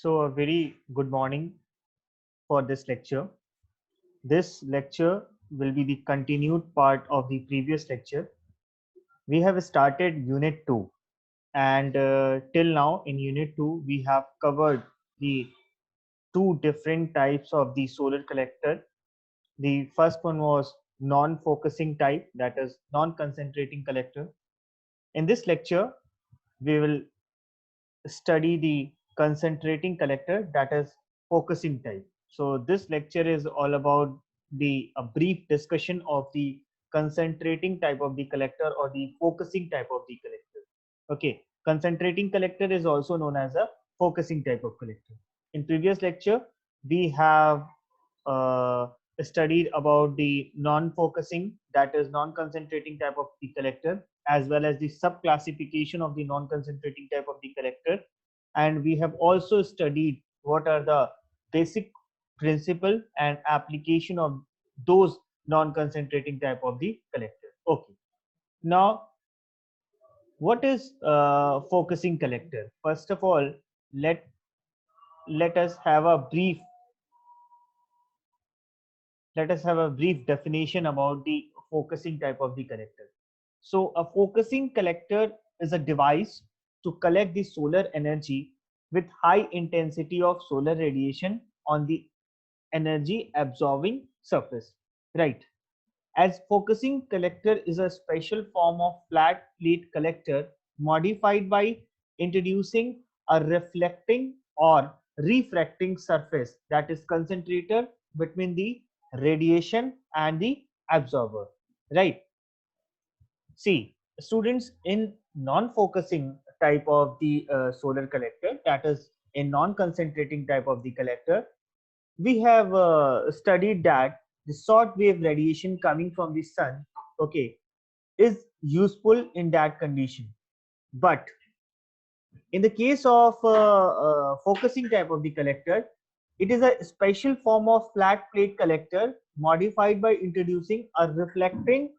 So, a very good morning for this lecture. This lecture will be the continued part of the previous lecture. We have started Unit 2, and till now in Unit 2, we have covered the two different types of the solar collector. The first one was non-focusing type, that is non-concentrating collector. In this lecture, we will study the concentrating collector, that is focusing type. So this lecture is all about the a brief discussion of the concentrating type of the collector or the focusing type of the collector. Okay, concentrating collector is also known as a focusing type of collector. In previous lecture, we have uh, studied about the non-focusing, that is non-concentrating type of the collector, as well as the sub-classification of the non-concentrating type of the collector. And we have also studied what are the basic principle and application of those non-concentrating type of the collector. Okay. Now, what is focusing collector? First of all, let let us have a brief let us have a brief definition about the focusing type of the collector. So a focusing collector is a device to collect the solar energy with high intensity of solar radiation on the energy absorbing surface, right? As focusing collector is a special form of flat plate collector modified by introducing a reflecting or refracting surface, that is concentrator between the radiation and the absorber, right? See, students, in non-focusing type of the solar collector, that is in non-concentrating type of the collector, we have studied that the short wave radiation coming from the sun, okay, is useful in that condition. But in the case of focusing type of the collector, it is a special form of flat plate collector modified by introducing a reflecting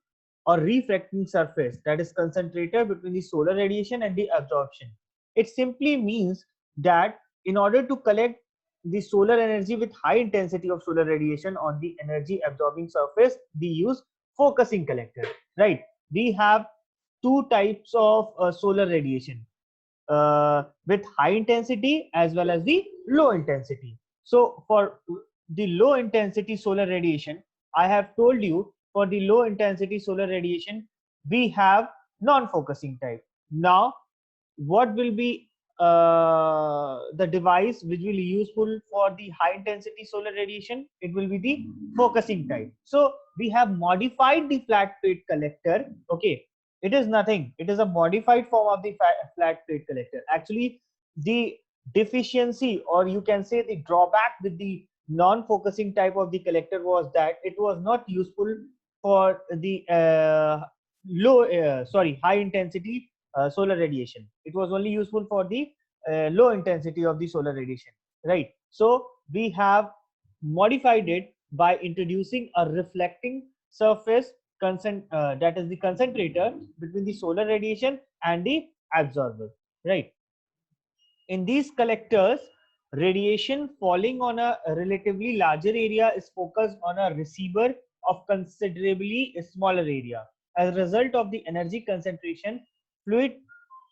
or refracting surface, that is concentrator between the solar radiation and the absorption. It simply means that in order to collect the solar energy with high intensity of solar radiation on the energy absorbing surface, we use focusing collector, right? We have two types of solar radiation, with high intensity as well as the low intensity. So for the low intensity solar radiation, I have told you, for the low intensity solar radiation, we have non-focusing type. Now, what will be the device which will be useful for the high intensity solar radiation? It will be the focusing type. So we have modified the flat plate collector. Okay, it is nothing, it is a modified form of the flat plate collector. Actually, the deficiency, or you can say the drawback with the non-focusing type of the collector was that it was not useful for the high intensity solar radiation. It was only useful for the low intensity of the solar radiation, right? So we have modified it by introducing a reflecting surface, that is the concentrator between the solar radiation and the absorber, right? In these collectors, radiation falling on a relatively larger area is focused on a receiver of considerably smaller area. As a result of the energy concentration, fluid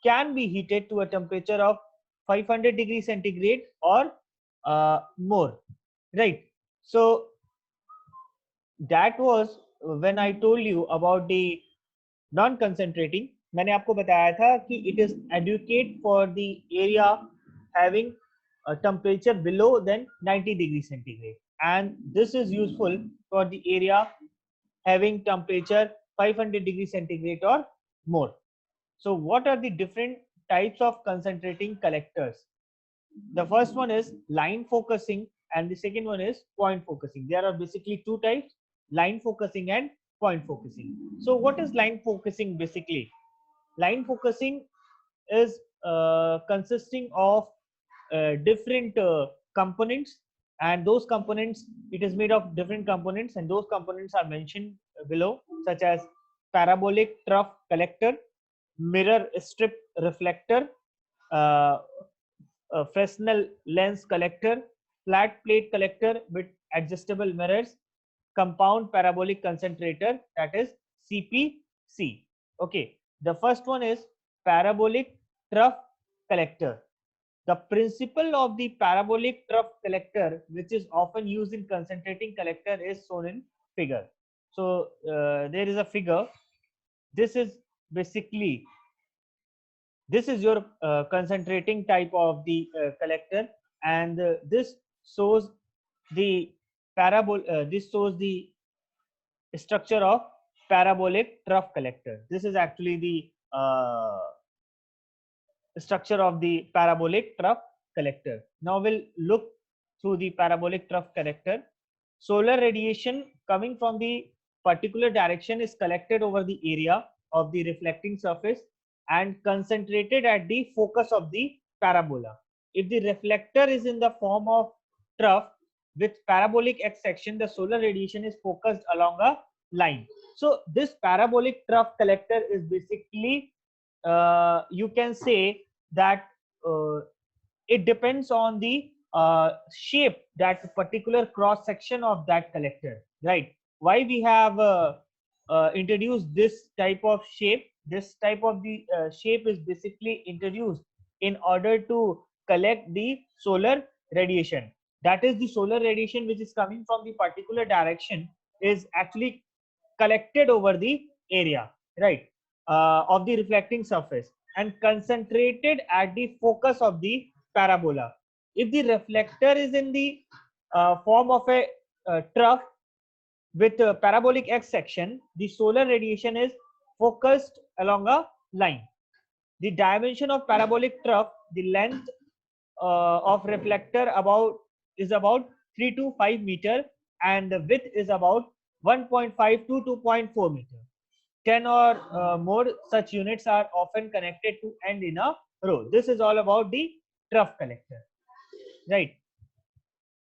can be heated to a temperature of 500 degrees centigrade or more, right? So that was when I told you about the non concentrating, मैंने आपको बताया था कि it is adequate for the area having temperature below than 90 degree centigrade, and this is useful for the area having temperature 500 degree centigrade or more. So what are the different types of concentrating collectors? The first one is line focusing and the second one is point focusing. There are basically two types, line focusing and point focusing. So what is line focusing basically? Line focusing is consisting of different components, and those components, it is made of different components, and those components are mentioned below, such as parabolic trough collector, mirror strip reflector, uh, Fresnel lens collector, flat plate collector with adjustable mirrors, compound parabolic concentrator, that is CPC. Okay, the first one is parabolic trough collector. The principle of the parabolic trough collector, which is often used in concentrating collector, is shown in figure. So there is a figure. This is basically, this is your concentrating type of the collector, and this shows the this shows the structure of parabolic trough collector. This is actually the structure of the parabolic trough collector. Now we'll look through the parabolic trough collector. Solar radiation coming from the particular direction is collected over the area of the reflecting surface and concentrated at the focus of the parabola. If the reflector is in the form of trough with parabolic x section, the solar radiation is focused along a line. So this parabolic trough collector is basically, you can say that it depends on the shape, that particular cross section of that collector, right? Why we have introduced this type of shape? This type of the shape is basically introduced in order to collect the solar radiation. That is, the solar radiation which is coming from the particular direction is actually collected over the area, right, of the reflecting surface and concentrated at the focus of the parabola. If the reflector is in the form of a trough with a parabolic x section, the solar radiation is focused along a line. The dimension of parabolic trough, the length of reflector is about 3 to 5 meter, and the width is about 1.5 to 2.4 meter. 10 or more such units are often connected to end in a row. This is all about the trough collector, right?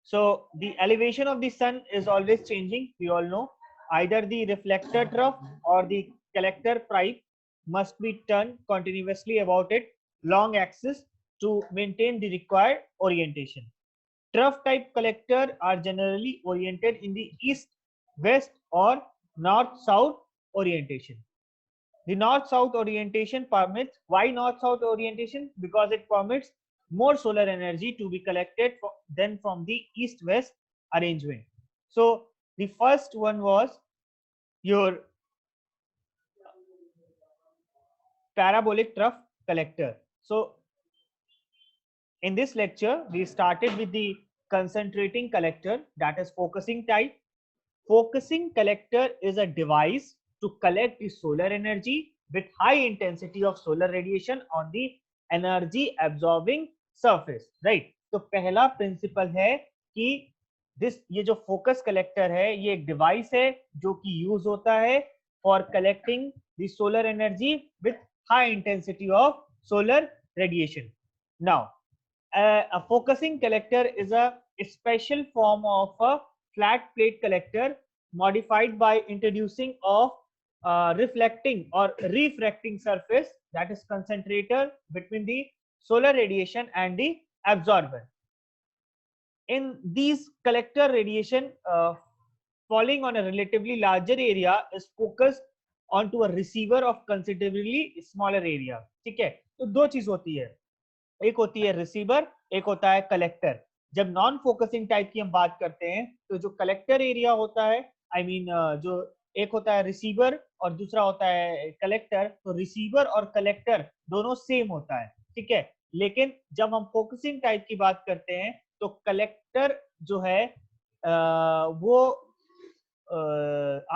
So the elevation of the sun is always changing, we all know. Either the reflector trough or the collector pipe must be turned continuously about its long axis to maintain the required orientation. Trough type collector are generally oriented in the east, west or north south orientation. The north-south orientation permits, why north-south orientation? Because it permits more solar energy to be collected than from the east-west arrangement. So the first one was your parabolic trough collector. So in this lecture, we started with the concentrating collector, that is focusing type. Focusing collector is a device to collect the solar energy with high intensity of solar radiation on the energy absorbing surface, right? तो पहला principal है कि ये जो focus collector है, ये एक device है जो कि यूज होता है for collecting the solar energy with high intensity of solar radiation. Now, a focusing collector is a special form of a flat plate collector modified by introducing of reflecting or refracting surface, that is concentrator between the solar radiation and the absorber. In these collector, radiation falling on a relatively larger area is focused onto a receiver of considerably smaller area. ठीक है, तो दो चीज होती है, एक होती है रिसीवर, एक होता है कलेक्टर. जब नॉन फोकसिंग टाइप की हम बात करते हैं तो जो कलेक्टर एरिया होता है, आई मीन जो एक होता है रिसीवर और दूसरा होता है कलेक्टर, तो रिसीवर और कलेक्टर दोनों सेम होता है, ठीक है. लेकिन जब हम फोकसिंग टाइप की बात करते हैं तो कलेक्टर जो है वो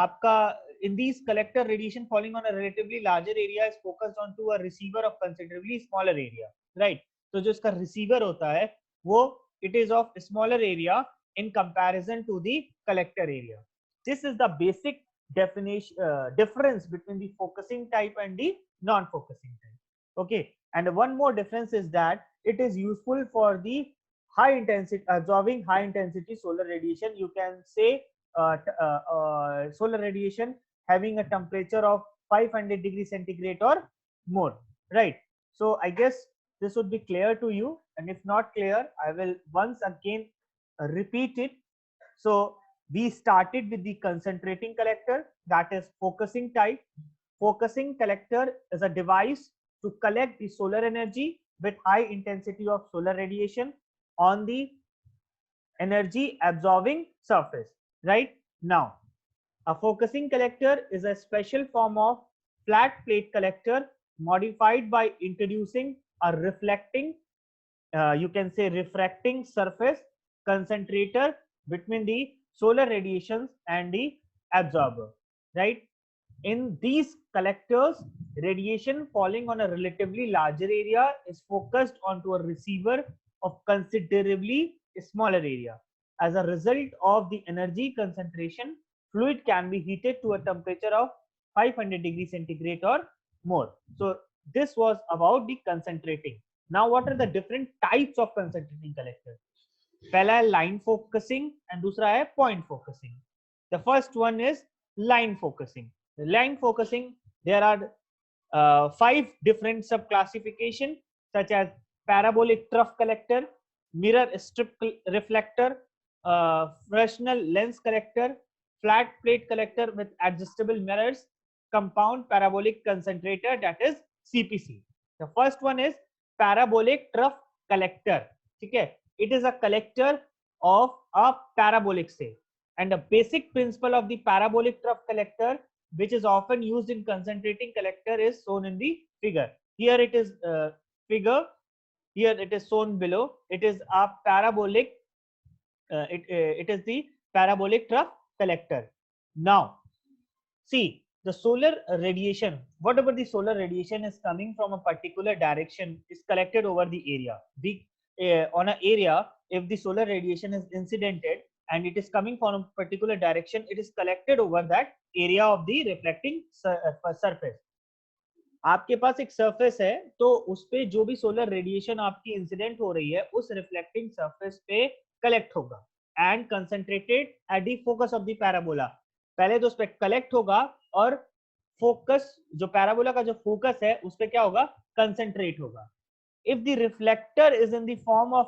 आपका in these collector, radiation falling on a relatively larger area is focused onto a receiver of considerably smaller area, right? तो जो इसका receiver होता है वो it is of smaller area in comparison to the collector area. This is the basic definition difference between the focusing type and the non-focusing type. Okay, and one more difference is that it is useful for the high intensity absorbing high intensity solar radiation. You can say solar radiation having a temperature of 500 degrees centigrade or more, right? So I guess this would be clear to you, and if not clear, I will once again repeat it. So we started with the concentrating collector, that is focusing type. Focusing collector is a device to collect the solar energy with high intensity of solar radiation on the energy absorbing surface. Right now, a focusing collector is a special form of flat plate collector modified by introducing a reflecting, you can say refracting surface concentrator between the solar radiations and the absorber. Right? In these collectors, radiation falling on a relatively larger area is focused onto a receiver of considerably smaller area. As a result of the energy concentration, fluid can be heated to a temperature of 500 degrees centigrade or more. So this was about the concentrating. Now what are the different types of concentrating collectors? पहला है line focusing and दूसरा है point focusing. The first one is line focusing. The line focusing, there are 5 different sub classification such as parabolic trough collector, mirror strip reflector, Fresnel lens collector, flat plate collector with adjustable mirrors, compound parabolic concentrator, that is CPC. The first one is parabolic trough collector. Okay, it is a collector of a parabolic say, and the basic principle of the parabolic trough collector, which is often used in concentrating collector, is shown in the figure. Here it is figure. Here it is shown below. It is a parabolic. It is the parabolic trough collector. Now, see the solar radiation. Whatever the solar radiation is coming from a particular direction is collected over the area. On an area, if the solar radiation is incidented and it is coming from a particular direction, it is collected over that area of the reflecting surface. आपके पास एक surface है, तो उस पे जो भी solar radiation आपकी incident हो रही है उस रिफ्लेक्टिंग सरफेस पे कलेक्ट होगा and concentrated at the focus of the parabola. पहले तो उस पे कलेक्ट होगा और फोकस, जो पैराबोला का जो फोकस है उस पे क्या होगा, कंसंट्रेट होगा. If the reflector is in the form of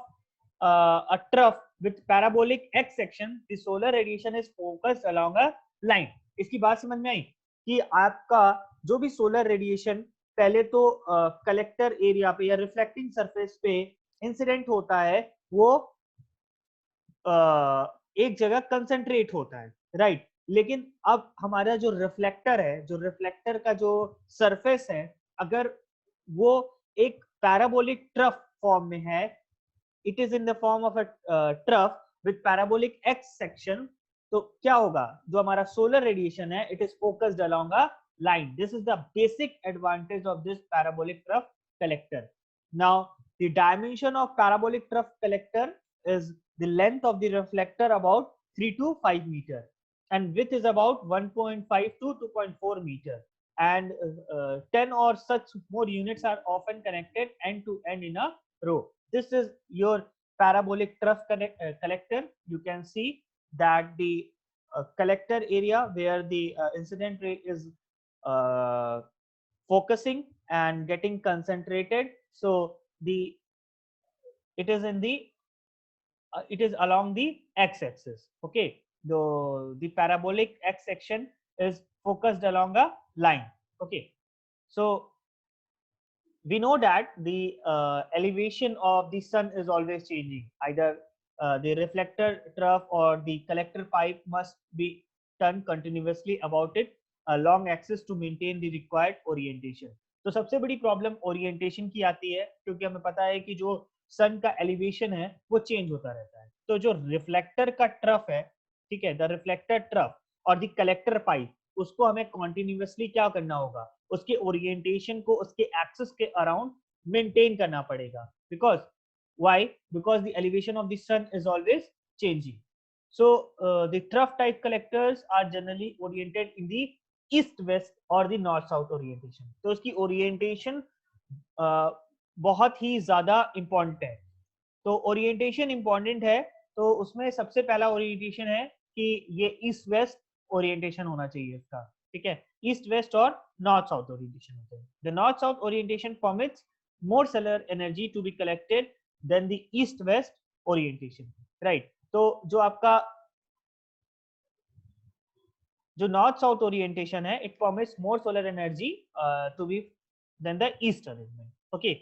a trough with parabolic x section, the solar radiation is focused along a line. इसकी बात समझ में आई कि आपका जो भी सोलर रेडिएशन पहले तो कलेक्टर एरिया पे या रिफ्लेक्टिंग सरफेस पे इंसिडेंट होता है, वो एक जगह कंसंट्रेट होता है, राइट. लेकिन अब हमारा जो रिफ्लेक्टर है, जो रिफ्लेक्टर का जो सरफेस है, अगर वो एक पैराबोलिक ट्रफ फॉर्म में है, it is in the form of a trough with parabolic x section, तो क्या होगा, जो हमारा सोलर रेडिएशन है, it is focused along a line. This is the basic advantage of this parabolic trough collector. Now, the dimension of parabolic trough collector is the length of the reflector about 3 to 5 meter, and width is about 1.5 to 2.4 meter, and 10 or such more units are often connected end to end in a row. This is your parabolic trough collector. You can see that the collector area where the incident ray is focusing and getting concentrated, so it is in the it is along the x-axis. Okay, the parabolic x section is focused along a line. Okay, so we know that the elevation of the sun is always changing. Either the reflector trough or the collector pipe must be turned continuously about it along axis to maintain the required orientation. तो सबसे बड़ी problem orientation की आती है, क्योंकि हमें पता है कि जो सन का एलिवेशन है वो चेंज होता रहता है. तो जो रिफ्लेक्टर का ट्रफ है, ठीक है, द रिफ्लेक्टर ट्रफ और द कलेक्टर पाइप, उसको हमें कॉन्टिन्यूसली क्या करना होगा, उसके ओरिएंटेशन को उसके एक्सिस के अराउंड मेंटेन करना पड़ेगा. Because why? Because the elevation of the sun is always changing. So the trough type collectors are generally oriented in the east west or the north south orientation. तो उसकी orientation बहुत ही ज्यादा important है. तो orientation important है, तो उसमें सबसे पहला orientation है कि ये east west orientation होना चाहिए इसका. ठीक है, east west और north south orientation होता है. The north south orientation permits more solar energy to be collected than the east west orientation, right? तो जो आपका जो नॉर्थ साउथ ओरिएंटेशन है, it permits more solar energy to be than the east arrangement. Okay,